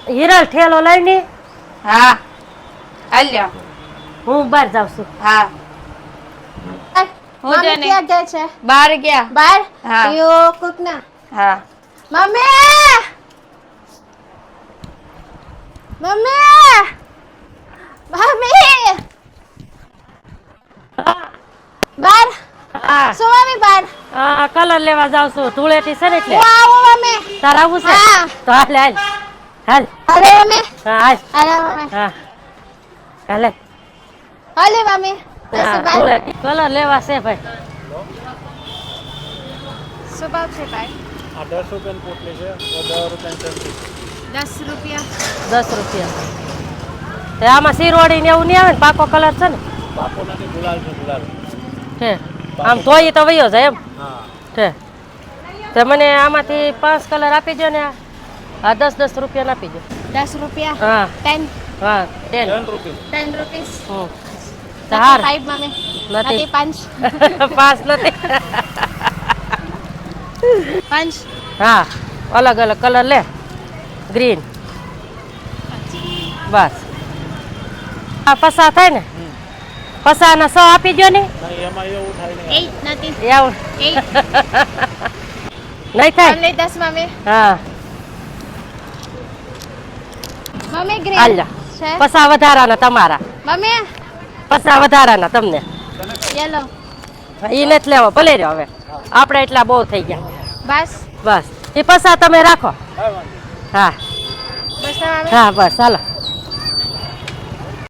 હિરલ ઠેલો લઈને હા હાલ્યો હું બહાર જાઉં છું. હા હું મમ્મી જોને ક્યાં જાય છે? બહાર ગયા. બહાર? હા. યો કુક ના. હા મમ્મી! મમ્મી! મમ્મી! બહાર? હા શું મમ્મી બહાર? કલર લેવા જાઉં છું ધૂળેટી છે ને એટલે હું આવું મમ્મી. તારે આવું છે હા. તો હાલ હાલ હાલ અરે મમ્મી. હા હાલ અરે મમ્મી. હા હાલે હાલે મમ્મી. હા બહાર. ધૂળેટી કલર લેવા છે ભાઈ. શું ભાવ છે ભાઈ? આ 10 રૂપિયાની પોટલી છે 10 રૂપિયાની 10 રૂપિયા. 10 રૂપિયા તે આમાં શીરવાડી ને એવું નહીં આવે ને પાકો કલર છે ને પાકો નથી ગુલાલ છે ગુલાલ છે આમ ધોઈ તો વયો જાય એમ હા છે તે મને આમાંથી 5 કલર આપી દો ને આ 10 રૂપિયા આપી દો 10 રૂપિયા. હા 10. હા 10 10 રૂપિયા 10 રૂપીસ. ચાર 5 મમ્મી. નથી. 5. 5 નથી 5. હા અલગ અલગ કલર લે ગ્રીન બસ આ પસા થાય ને પસાના 100 આપી દો ને નહીં એમાં એવું થાય નહીં 8 નથી. એવું 8. નહીં થાય only 10 મમ્મી. હા મમ્મી ગ્રીન હાલ્યા છે. પસા વધારાના તમારા મમ્મી પસા વધારાના તમને યેલો. ઈ નથી લેવો ભલે રહ્યો હવે આપણે એટલા બહુ થઈ ગયા બસ. બસ એ પસા તમે રાખો કાંઈ વાંધો નહીં. હા બસ ના મમ્મી. હા બસ હાલો